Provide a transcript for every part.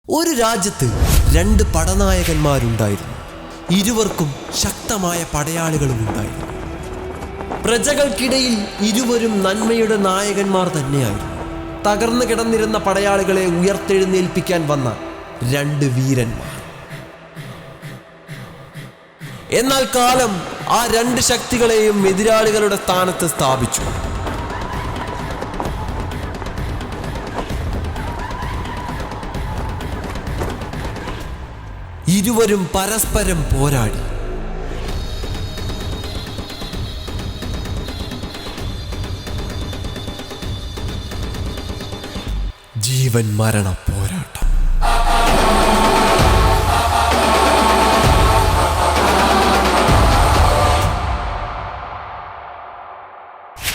ഒരു രാജ്യത്ത് രണ്ട് പടനായകന്മാരുണ്ടായിരുന്നു. ഇരുവർക്കും ശക്തമായ പടയാളികളും ഉണ്ടായിരുന്നു. പ്രജകൾക്കിടയിൽ ഇരുവരും നന്മയുടെ നായകന്മാർ തന്നെയായിരുന്നു. തകർന്നു കിടന്നിരുന്ന പടയാളികളെ ഉയർത്തെഴുന്നേൽപ്പിക്കാൻ വന്ന രണ്ട് വീരന്മാർ. എന്നാൽ കാലം ആ രണ്ട് ശക്തികളെയും എതിരാളികളുടെ സ്ഥാനത്ത് സ്ഥാപിച്ചു. ഇരുവരും പരസ്പരം പോരാടി. ജീവൻ മരണ പോരാട്ടം.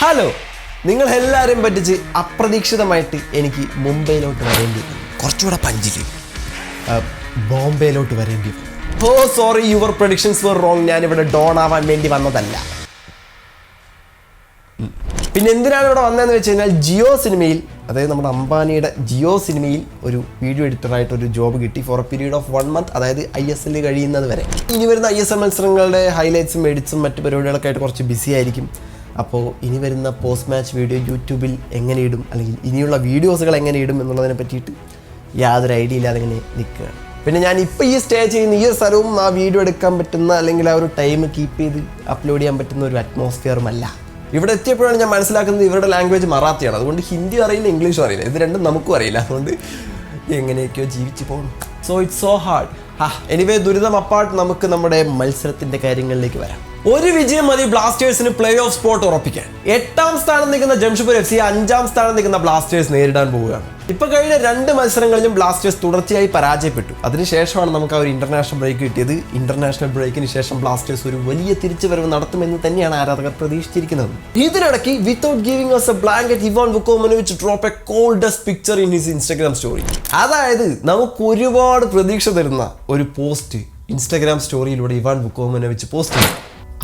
ഹലോ, നിങ്ങൾ എല്ലാവരെയും പറ്റിച്ച് അപ്രതീക്ഷിതമായിട്ട് എനിക്ക് മുംബൈയിലോട്ട് വരേണ്ടി വന്നു. കുറച്ചുകൂടെ പഞ്ചില് ബോംബെയിലോട്ട് വരേണ്ടി വന്നു. Oh sorry, your predictions were wrong. ഞാനിവിടെ ഡോൺ ആവാൻ വേണ്ടി വന്നതല്ല. പിന്നെ എന്തിനാണ് ഇവിടെ വന്നതെന്ന് വെച്ച് കഴിഞ്ഞാൽ ജിയോ സിനിമയിൽ, അതായത് നമ്മുടെ അംബാനിയുടെ ജിയോ സിനിമയിൽ ഒരു വീഡിയോ എഡിറ്ററായിട്ട് ഒരു ജോബ് കിട്ടി for a period of 1 month, അതായത് ISL കഴിയുന്നത് വരെ. ഇനി വരുന്ന ISL മത്സരങ്ങളുടെ ഹൈലൈറ്റ്സും എഡിറ്റ്സും മറ്റു പരിപാടികളൊക്കെ ആയിട്ട് കുറച്ച് ബിസി ആയിരിക്കും. അപ്പോൾ ഇനി വരുന്ന പോസ്റ്റ് മാച്ച് വീഡിയോ യൂട്യൂബിൽ എങ്ങനെ ഇടും, അല്ലെങ്കിൽ ഇനിയുള്ള വീഡിയോസുകൾ എങ്ങനെ ഇടും എന്നുള്ളതിനെ പറ്റിയിട്ട് യാതൊരു ഐഡിയ ഇല്ലാതെ ഇങ്ങനെ നിൽക്കുകയാണ്. പിന്നെ ഞാൻ ഇപ്പോൾ ഈ സ്റ്റേ ചെയ്യുന്ന ഈ ഒരു സ്ഥലവും ആ വീഡിയോ എടുക്കാൻ പറ്റുന്ന, അല്ലെങ്കിൽ ആ ഒരു ടൈം കീപ്പ് ചെയ്ത് അപ്ലോഡ് ചെയ്യാൻ പറ്റുന്ന ഒരു അറ്റ്മോസ്ഫിയറുമല്ല. ഇവിടെ എത്തിയപ്പോഴാണ് ഞാൻ മനസ്സിലാക്കുന്നത് ഇവരുടെ ലാംഗ്വേജ് മറാത്തിയാണ്. അതുകൊണ്ട് ഹിന്ദി അറിയില്ല, ഇംഗ്ലീഷും അറിയില്ല. ഇത് രണ്ടും നമുക്കും അറിയില്ല. അതുകൊണ്ട് എങ്ങനെയൊക്കെയോ ജീവിച്ചു പോകുന്നു. So it's so hard. Anyway, ദുരിതം അപ്പാർട്ട്, നമുക്ക് നമ്മുടെ മത്സരത്തിൻ്റെ കാര്യങ്ങളിലേക്ക് വരാം. ഒരു വിജയം മതി ബ്ലാസ്റ്റേഴ്സിന് പ്ലേ ഓഫ് സ്പോട്ട് ഉറപ്പിക്കാൻ. 8ാം സ്ഥാനം നിൽക്കുന്ന ജംഷഡ്പൂർ FC 5ാം സ്ഥാനം നിൽക്കുന്ന ബ്ലാസ്റ്റേഴ്സ് നേരിടാൻ പോവുകയാണ്. ഇപ്പൊ കഴിഞ്ഞ 2 മത്സരങ്ങളിലും ബ്ലാസ്റ്റേഴ്സ് തുടർച്ചയായി പരാജയപ്പെട്ടു. അതിനുശേഷമാണ് നമുക്ക് ആ ഒരു ഇന്റർനാഷണൽ ബ്രേക്ക് കിട്ടിയത്. ഇന്റർനാഷണൽ ബ്രേക്കിന് ശേഷം ബ്ലാസ്റ്റേഴ്സ് ഒരു വലിയ തിരിച്ചുവരവ് നടത്തുമെന്ന് തന്നെയാണ് ആരാധകർ പ്രതീക്ഷിച്ചിരിക്കുന്നത്. ഇതിനിടയ്ക്ക് without giving us a blanket, Ivan Vukomanovic drop a coldest picture in his Instagram story. അതായത് നമുക്ക് ഒരുപാട് പ്രതീക്ഷ തരുന്ന ഒരു പോസ്റ്റ് ഇൻസ്റ്റാഗ്രാം സ്റ്റോറിയിലൂടെ ഇവാൻ വുക്കോമനോവിച്ച് പോസ്റ്റ് ചെയ്തു.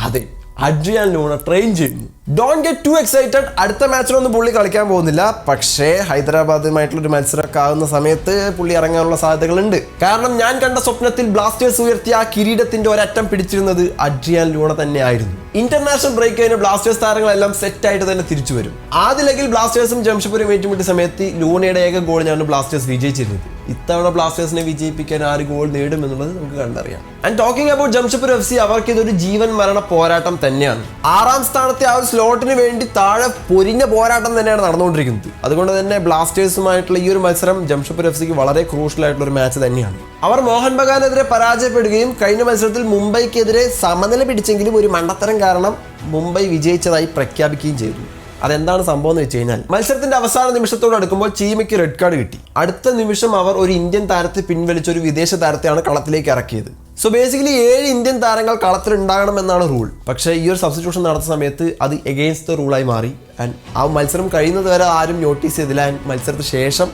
അതെ, അഡ്രിയാൻ ലൂണ ട്രെയിൻ ചെയ്യുന്നു. Don't get to excited. അടുത്ത മാച്ചിലൊന്നും പുള്ളി കളിക്കാൻ പോകുന്നില്ല. പക്ഷേ ഹൈദരാബാദുമായിട്ടുള്ളൊരു മത്സരമൊക്കെ ആകുന്ന സമയത്ത് പുള്ളി ഇറങ്ങാനുള്ള സാധ്യതകളുണ്ട്. കാരണം ഞാൻ കണ്ട സ്വപ്നത്തിൽ ബ്ലാസ്റ്റേഴ്സ് ഉയർത്തിയ ആ കിരീടത്തിന്റെ ഒരറ്റം പിടിച്ചിരുന്നത് അഡ്രിയാൻ ലൂണ തന്നെയായിരുന്നു. ഇന്റർനാഷണൽ ബ്രേക്ക് കഴിഞ്ഞ് ബ്ലാസ്റ്റേഴ്സ് താരങ്ങളെല്ലാം സെറ്റായിട്ട് തന്നെ തിരിച്ചു വരും. ആദ്യ ലെഗിൽ ബ്ലാസ്റ്റേഴ്സും ജംഷഡ്പൂരും ഏറ്റുമുട്ടിയ സമയത്ത് ലൂണയുടെ ഏക ഗോളിനാണ് ബ്ലാസ്റ്റേഴ്സ് വിജയിച്ചിരുന്നത്. ഇത്തവണ ബ്ലാസ്റ്റേഴ്സിനെ വിജയിപ്പിക്കാൻ 6 ഗോൾ നേടും എന്നുള്ളത് നമുക്ക് കണ്ടറിയാം. And talking about Jamshedpur FC, അവർക്ക് ഇതൊരു ജീവൻ മരണ പോരാട്ടം തന്നെയാണ്. 6ാം സ്ഥാനത്തെ ആ ഒരു സ്ലോട്ടിന് വേണ്ടി താഴെ പൊരിഞ്ഞ പോരാട്ടം തന്നെയാണ് നടന്നുകൊണ്ടിരിക്കുന്നത്. അതുകൊണ്ട് തന്നെ ബ്ലാസ്റ്റേഴ്സുമായിട്ടുള്ള ഈ ഒരു മത്സരം ജംഷഡ്പൂർ FCക്ക് വളരെ ക്രൂഷ്യൽ ആയിട്ടുള്ള ഒരു മാച്ച് തന്നെയാണ്. അവർ മോഹൻ ബഗാനെതിരെ പരാജയപ്പെടുകയും കഴിഞ്ഞ മത്സരത്തിൽ മുംബൈക്കെതിരെ സമനില പിടിച്ചെങ്കിലും ഒരു മണ്ടത്തരം കാരണം മുംബൈ വിജയിച്ചതായി പ്രഖ്യാപിക്കുകയും ചെയ്തു. അതെന്താണ് സംഭവം എന്ന് വെച്ച് കഴിഞ്ഞാൽ, മത്സരത്തിന്റെ അവസാന നിമിഷത്തോട് അടുക്കുമ്പോൾ ചീമയ്ക്ക് റെഡ് കാർഡ് കിട്ടി. അടുത്ത നിമിഷം അവർ ഒരു ഇന്ത്യൻ താരത്തെ പിൻവലിച്ച ഒരു വിദേശ താരത്തെയാണ് കളത്തിലേക്ക് ഇറക്കിയത്. സോ ബേസിക്കലി 7 ഇന്ത്യൻ താരങ്ങൾ കളത്തിൽ ഉണ്ടാകണം എന്നാണ് റൂൾ. പക്ഷേ ഈ ഒരു സബ്സ്റ്റിറ്റ്യൂഷൻ നടത്തുന്ന സമയത്ത് അത് എഗെയിൻസ്റ്റ് ദ റൂളായി മാറി. ആൻഡ് ആ മത്സരം കഴിയുന്നത് വരെ ആരും നോട്ടീസ് ചെയ്തില്ല. ആൻഡ് മത്സരത്തിന് ശേഷം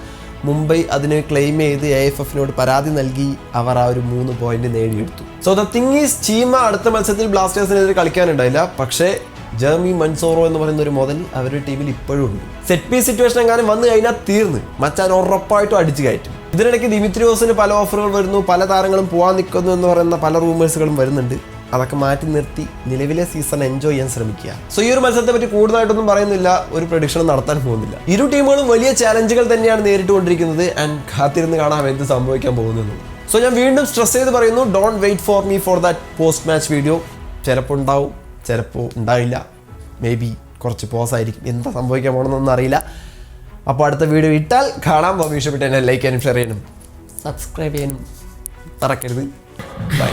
മുംബൈ അതിനെ ക്ലെയിം ചെയ്ത് AIFFനോട് പരാതി നൽകി അവർ ആ ഒരു 3 പോയിന്റ് നേടിയെടുത്തു. So the thing is, Cheema അടുത്ത മത്സരത്തിൽ ബ്ലാസ്റ്റേഴ്സിനെതിരെ കളിക്കാനുണ്ടായില്ല. പക്ഷേ ജെർമി മൻസോറോ എന്ന് പറയുന്ന ഒരു മുതൽ അവരുടെ ടീമിൽ ഇപ്പോഴും ഉണ്ട്. സെറ്റ് പീസ് സിറ്റുവേഷൻ എങ്ങാനും വന്നു കഴിഞ്ഞാൽ തീർന്ന് മച്ചാൻ ഉറപ്പായിട്ടും അടിച്ചു കയറ്റും. ഇതിനിടയ്ക്ക് ദിമിത്രിയോസിന് പല ഓഫറുകൾ വരുന്നു, പല താരങ്ങളും പോകാൻ നിൽക്കുന്നു എന്ന് പറയുന്ന പല റൂമേഴ്സുകളും വരുന്നുണ്ട്. അതൊക്കെ മാറ്റി നിർത്തി നിലവിലെ സീസൺ എൻജോയ് ചെയ്യാൻ ശ്രമിക്കുക. സോ ഈ ഒരു മത്സരത്തെ പറ്റി കൂടുതലായിട്ടൊന്നും പറയുന്നില്ല, ഒരു പ്രഡിക്ഷനും നടത്താൻ പോകുന്നില്ല. ഇരു ടീമുകളും വലിയ ചാലഞ്ചുകൾ തന്നെയാണ് നേരിട്ടുകൊണ്ടിരിക്കുന്നത്. ആൻഡ് കാത്തിരുന്ന് കാണാം എന്ത് സംഭവിക്കാൻ പോകുന്നത്. സോ ഞാൻ വീണ്ടും സ്ട്രെസ് ചെയ്ത് പറയുന്നു, don't wait for me for that post match video. ചിലപ്പോൾ ഉണ്ടാവും, ചിലപ്പോൾ ഉണ്ടാവില്ല. മേ ബി കുറച്ച് പോസ് ആയിരിക്കും. എന്താ സംഭവിക്കാൻ പോകണമെന്നൊന്നും അറിയില്ല. അപ്പോൾ അടുത്ത വീഡിയോ ഇട്ടാൽ കാണാൻ. ഇഷ്ടപ്പെട്ട് എന്നെ ലൈക്ക് ചെയ്യാനും ഷെയർ ചെയ്യാനും സബ്സ്ക്രൈബ് ചെയ്യാനും മറക്കരുത്. ബൈ.